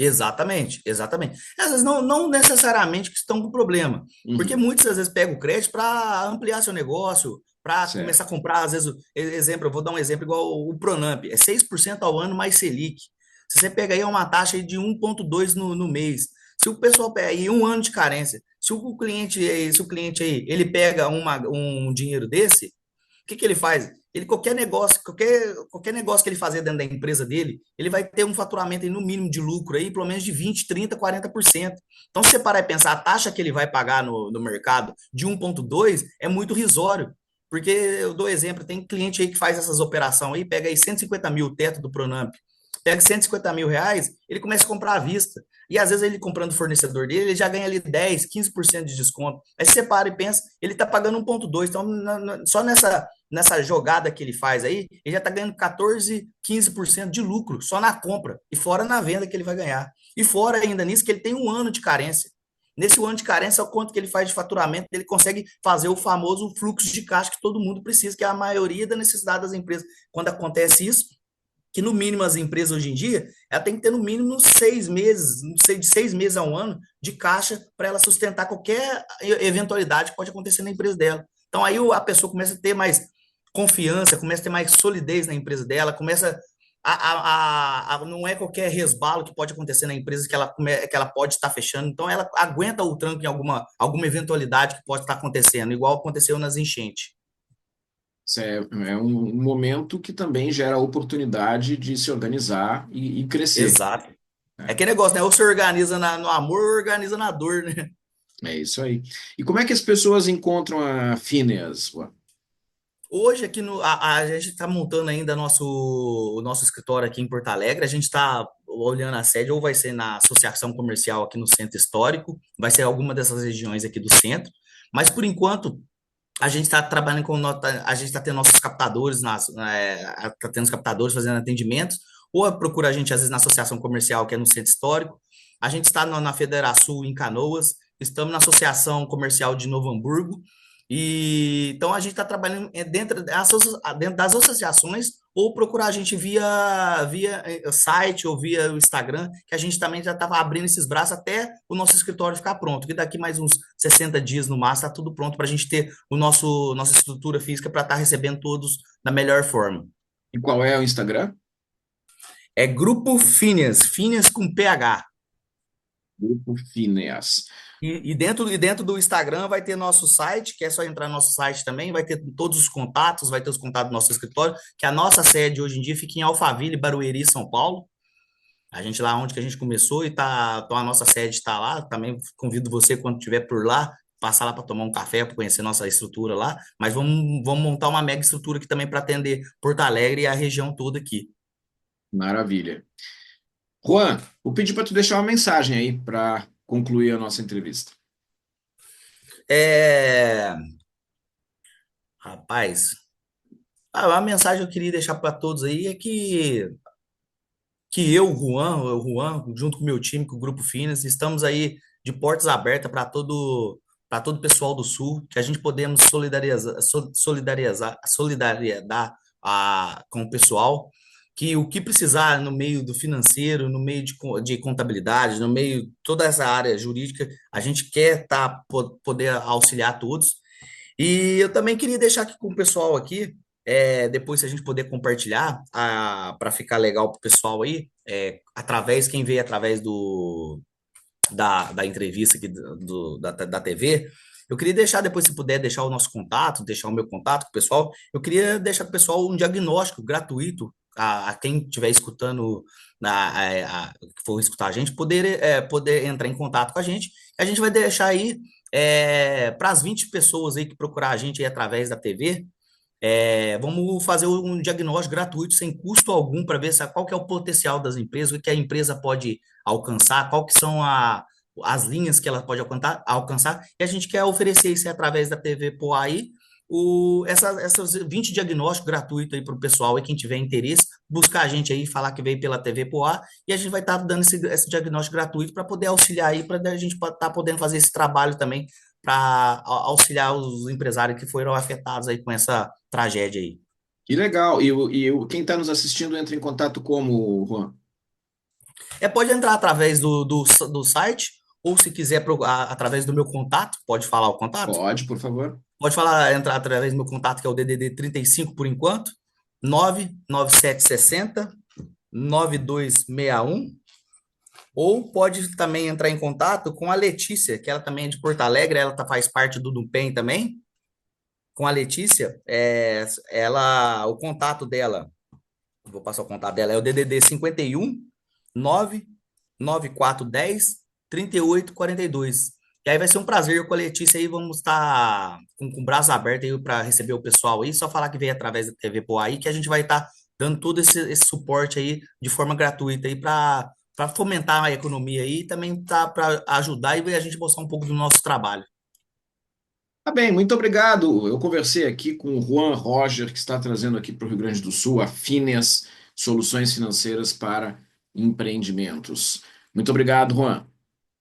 Exatamente, exatamente. Às vezes não necessariamente que estão com problema, porque Uhum, muitos às vezes pegam o crédito para ampliar seu negócio, para começar a certo. comprar, às vezes, exemplo, eu vou dar um exemplo igual o Pronamp, é 6% ao ano mais Selic. Se você pega aí é uma taxa aí de 1,2 no mês. Se o pessoal pega aí um ano de carência, se o cliente aí, ele pega um dinheiro desse, o que que ele faz? Ele qualquer negócio que ele fazer dentro da empresa dele, ele vai ter um faturamento aí no mínimo de lucro aí, pelo menos de 20, 30, 40%. Então, se você parar e pensar, a taxa que ele vai pagar no mercado de 1,2 é muito risório. Porque eu dou exemplo, tem cliente aí que faz essas operações aí, pega aí 150 mil, o teto do Pronamp, pega 150 mil reais, ele começa a comprar à vista. E às vezes ele comprando o fornecedor dele, ele já ganha ali 10, 15% de desconto. Aí você para e pensa, ele está pagando 1,2. Então, só nessa jogada que ele faz aí, ele já está ganhando 14, 15% de lucro só na compra, e fora na venda que ele vai ganhar. E fora ainda nisso que ele tem um ano de carência. Nesse ano de carência, o quanto que ele faz de faturamento, ele consegue fazer o famoso fluxo de caixa que todo mundo precisa, que é a maioria da necessidade das empresas. Quando acontece isso, que no mínimo as empresas hoje em dia, ela tem que ter no mínimo 6 meses, não sei, de 6 meses a um ano de caixa para ela sustentar qualquer eventualidade que pode acontecer na empresa dela. Então aí a pessoa começa a ter mais confiança, começa a ter mais solidez na empresa dela, começa não é qualquer resbalo que pode acontecer na empresa que ela pode estar fechando, então ela aguenta o tranco em alguma eventualidade que pode estar acontecendo, igual aconteceu nas enchentes. Isso é um momento que também gera oportunidade de se organizar e crescer, Exato. É né? aquele negócio, né? Ou se organiza no amor, ou organiza na dor, né? É isso aí. E como é que as pessoas encontram a Phineas? Juan? Hoje aqui a gente está montando ainda o nosso escritório aqui em Porto Alegre. A gente está olhando a sede, ou vai ser na Associação Comercial aqui no Centro Histórico, vai ser alguma dessas regiões aqui do centro. Mas por enquanto a gente está trabalhando a gente está tendo nossos captadores, está tendo os captadores fazendo atendimentos, ou procura a gente às vezes na Associação Comercial que é no Centro Histórico. A gente está na Federação em Canoas, estamos na Associação Comercial de Novo Hamburgo E então a gente está trabalhando dentro das associações ou procurar a gente via site ou via o Instagram, que a gente também já estava abrindo esses braços até o nosso escritório ficar pronto, que daqui mais uns 60 dias no máximo está tudo pronto para a gente ter nossa estrutura física para estar recebendo todos da melhor forma. E qual é o Instagram? É Grupo Phineas, Phineas com PH. Grupo Phineas. E dentro do Instagram vai ter nosso site, que é só entrar no nosso site também, vai ter todos os contatos, vai ter os contatos do nosso escritório, que a nossa sede hoje em dia fica em Alphaville, Barueri, São Paulo. A gente lá onde que a gente começou e então a nossa sede está lá. Também convido você, quando estiver por lá, passar lá para tomar um café, para conhecer nossa estrutura lá. Mas vamos montar uma mega estrutura aqui também para atender Porto Alegre e a região toda aqui. Maravilha. Juan, vou pedir para tu deixar uma mensagem aí para concluir a nossa entrevista. Rapaz, a mensagem que eu queria deixar para todos aí é que o Juan, junto com o meu time, com o Grupo Finas, estamos aí de portas abertas para todo o pessoal do Sul, que a gente podemos solidariedade com o pessoal, que o que precisar no meio do financeiro, no meio de contabilidade, no meio de toda essa área jurídica, a gente quer poder auxiliar todos. E eu também queria deixar aqui com o pessoal aqui, depois se a gente poder compartilhar, para ficar legal para o pessoal aí, quem vê através da entrevista aqui da TV, eu queria deixar depois, se puder, deixar o nosso contato, deixar o meu contato com o pessoal, eu queria deixar para o pessoal um diagnóstico gratuito a quem estiver escutando, que for escutar a gente, poder entrar em contato com a gente. A gente vai deixar aí para as 20 pessoas aí que procurar a gente aí através da TV. Vamos fazer um diagnóstico gratuito, sem custo algum, para ver qual que é o potencial das empresas, o que a empresa pode alcançar, qual que são as linhas que ela pode alcançar, e a gente quer oferecer isso através da TV Poá aí, essas 20 diagnósticos gratuitos aí para o pessoal, aí, quem tiver interesse, buscar a gente aí, falar que veio pela TV Poá, e a gente vai estar dando esse diagnóstico gratuito para poder auxiliar aí, para a gente estar podendo fazer esse trabalho também, para auxiliar os empresários que foram afetados aí com essa tragédia aí. Que legal. Quem está nos assistindo entra em contato como, Juan? Pode entrar através do site, ou se quiser através do meu contato, pode falar o contato? Pode, por favor. Pode entrar através do meu contato, que é o DDD 35 por enquanto, 99760 9261. Ou pode também entrar em contato com a Letícia, que ela também é de Porto Alegre, ela faz parte do Nupen também. Com a Letícia, o contato dela, vou passar o contato dela, é o DDD 51 99410 3842. E aí vai ser um prazer eu com a Letícia aí, vamos estar com o braço aberto aí para receber o pessoal aí, só falar que veio através da TV Poá aí, que a gente vai estar dando todo esse suporte aí de forma gratuita aí para fomentar a economia aí e também para ajudar e a gente mostrar um pouco do nosso trabalho. Tá bem, muito obrigado. Eu conversei aqui com o Juan Roger, que está trazendo aqui para o Rio Grande do Sul a Phineas, soluções financeiras para empreendimentos. Muito obrigado, Juan.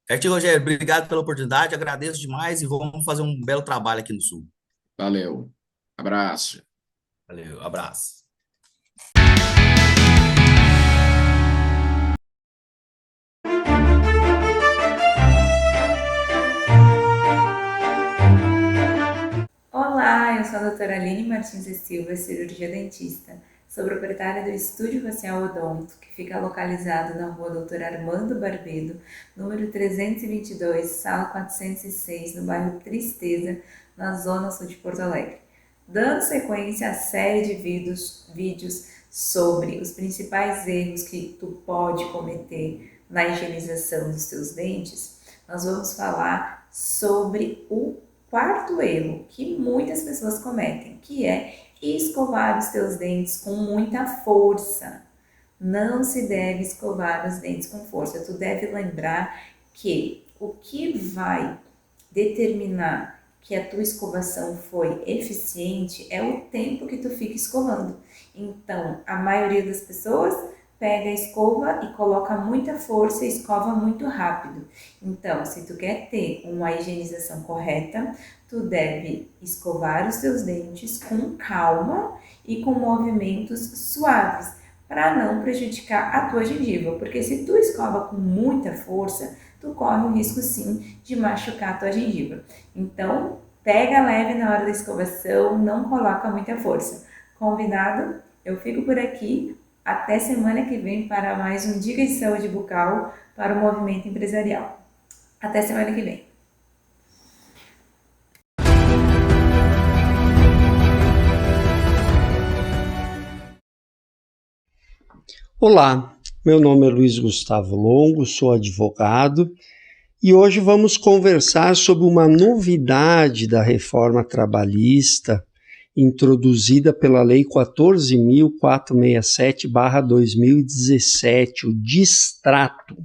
Certinho, Rogério, obrigado pela oportunidade, agradeço demais e vamos fazer um belo trabalho aqui no Sul. Valeu. Abraço. Valeu, abraço. Olá, eu sou a doutora Aline Martins e Silva, cirurgia dentista. Sou proprietária do Estúdio Facial Odonto, que fica localizado na rua Doutor Armando Barbedo, número 322, sala 406, no bairro Tristeza, na zona sul de Porto Alegre. Dando sequência à série de vídeos sobre os principais erros que tu pode cometer na higienização dos teus dentes, nós vamos falar sobre o quarto erro que muitas pessoas cometem, que é escovar os teus dentes com muita força. Não se deve escovar os dentes com força. Tu deve lembrar que o que vai determinar que a tua escovação foi eficiente é o tempo que tu fica escovando. Então, a maioria das pessoas pega a escova e coloca muita força e escova muito rápido. Então, se tu quer ter uma higienização correta, tu deve escovar os teus dentes com calma e com movimentos suaves, para não prejudicar a tua gengiva, porque se tu escova com muita força, tu corre o risco sim de machucar a tua gengiva. Então, pega leve na hora da escovação, não coloca muita força. Combinado? Eu fico por aqui. Até semana que vem para mais um Dicas de Saúde Bucal para o Movimento Empresarial. Até semana que vem. Olá, meu nome é Luiz Gustavo Longo, sou advogado e hoje vamos conversar sobre uma novidade da reforma trabalhista introduzida pela Lei 14.467/2017, o distrato. O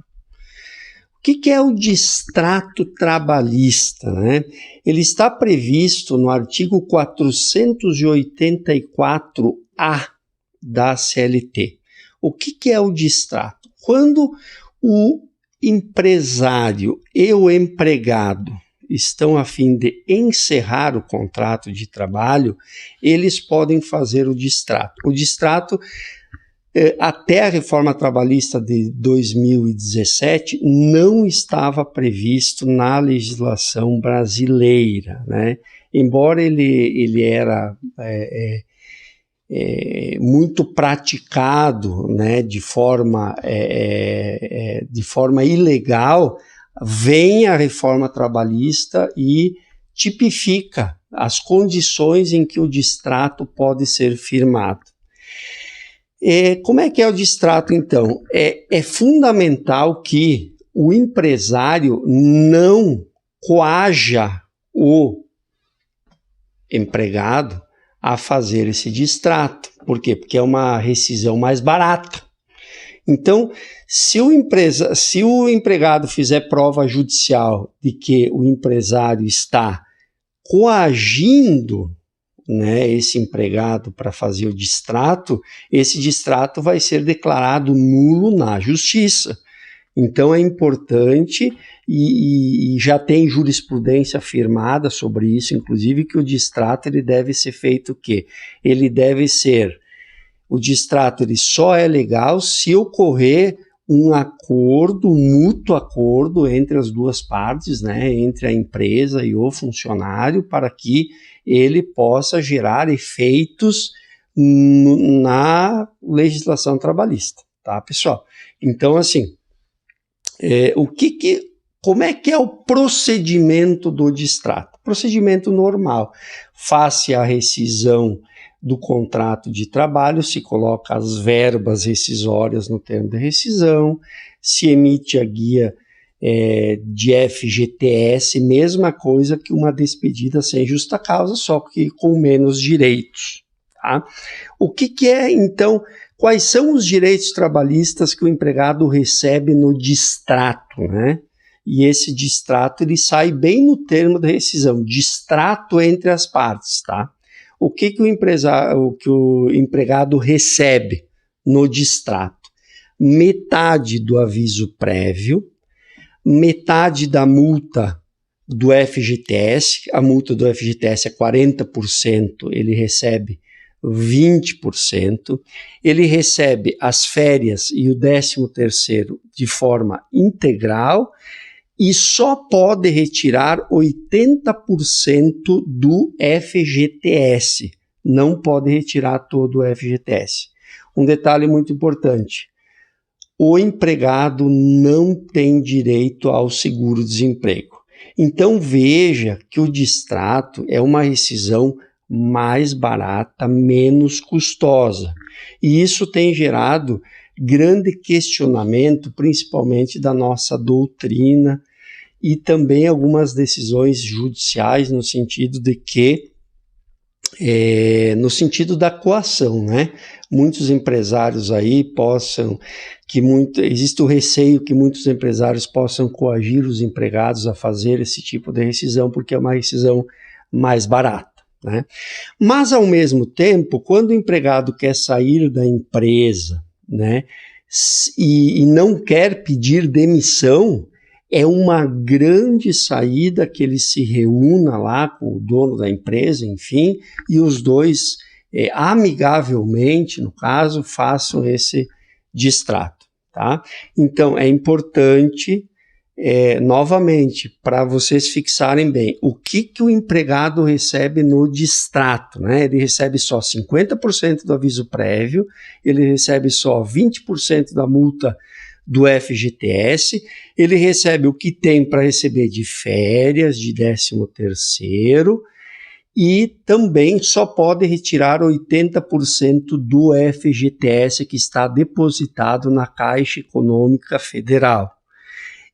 que é o distrato trabalhista, né? Ele está previsto no artigo 484-A da CLT. O que é o distrato? Quando o empresário e o empregado estão a fim de encerrar o contrato de trabalho, eles podem fazer o distrato. O distrato, até a reforma trabalhista de 2017, não estava previsto na legislação brasileira, né? Embora ele era muito praticado, né, de forma ilegal, vem a reforma trabalhista e tipifica as condições em que o distrato pode ser firmado. Como é que é o distrato, então? É fundamental que o empresário não coaja o empregado a fazer esse distrato. Por quê? Porque é uma rescisão mais barata. Então, se o empregado fizer prova judicial de que o empresário está coagindo, né, esse empregado para fazer o distrato, esse distrato vai ser declarado nulo na justiça. Então é importante, e já tem jurisprudência afirmada sobre isso, inclusive, que o distrato ele deve ser feito o quê? O distrato ele só é legal se ocorrer um mútuo acordo entre as duas partes, né, entre a empresa e o funcionário, para que ele possa gerar efeitos na legislação trabalhista, tá, pessoal? Então, assim, como é que é o procedimento do distrato? Procedimento normal. Face à rescisão do contrato de trabalho, se coloca as verbas rescisórias no termo de rescisão, se emite a guia de FGTS, mesma coisa que uma despedida sem justa causa, só que com menos direitos. Tá? O que é, então, quais são os direitos trabalhistas que o empregado recebe no distrato, né? E esse distrato ele sai bem no termo da rescisão, distrato entre as partes, tá? O que o empregado recebe no distrato? Metade do aviso prévio, metade da multa do FGTS, a multa do FGTS é 40%, ele recebe 20%, ele recebe as férias e o 13º de forma integral e só pode retirar 80% do FGTS, não pode retirar todo o FGTS. Um detalhe muito importante, o empregado não tem direito ao seguro-desemprego. Então veja que o distrato é uma rescisão mais barata, menos custosa. E isso tem gerado grande questionamento, principalmente da nossa doutrina e também algumas decisões judiciais no sentido de que, no sentido da coação, né? Muitos empresários aí existe o receio que muitos empresários possam coagir os empregados a fazer esse tipo de rescisão, porque é uma rescisão mais barata. Né? Mas, ao mesmo tempo, quando o empregado quer sair da empresa, né, e não quer pedir demissão, é uma grande saída que ele se reúna lá com o dono da empresa, enfim, e os dois, amigavelmente, no caso, façam esse distrato, tá? Então, é importante, novamente, para vocês fixarem bem, o que o empregado recebe no distrato, né? Ele recebe só 50% do aviso prévio, ele recebe só 20% da multa do FGTS, ele recebe o que tem para receber de férias, de 13º, e também só pode retirar 80% do FGTS que está depositado na Caixa Econômica Federal.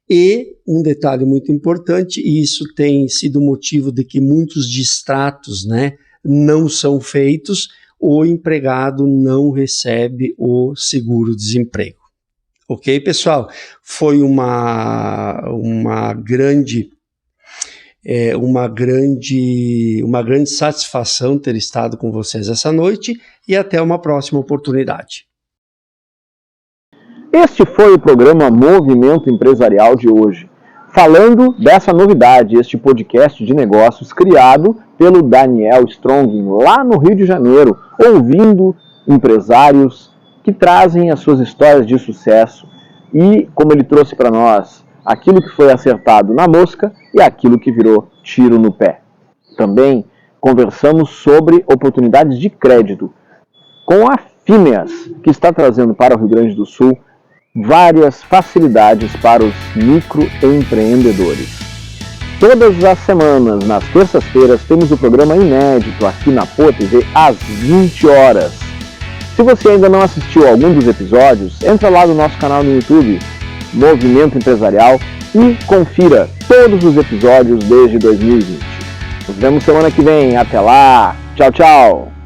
E um detalhe muito importante, e isso tem sido motivo de que muitos distratos, né, não são feitos, o empregado não recebe o seguro-desemprego. Ok, pessoal? Foi uma grande satisfação ter estado com vocês essa noite e até uma próxima oportunidade. Este foi o programa Movimento Empresarial de hoje, falando dessa novidade, este podcast de negócios criado pelo Daniel Strong, lá no Rio de Janeiro, ouvindo empresários que trazem as suas histórias de sucesso e, como ele trouxe para nós, aquilo que foi acertado na mosca e aquilo que virou tiro no pé. Também conversamos sobre oportunidades de crédito com a Fineas, que está trazendo para o Rio Grande do Sul várias facilidades para os microempreendedores. Todas as semanas, nas terças-feiras, temos o programa inédito aqui na Poa TV às 20 horas. Se você ainda não assistiu a algum dos episódios, entra lá no nosso canal no YouTube, Movimento Empresarial, e confira todos os episódios desde 2020. Nos vemos semana que vem. Até lá. Tchau, tchau.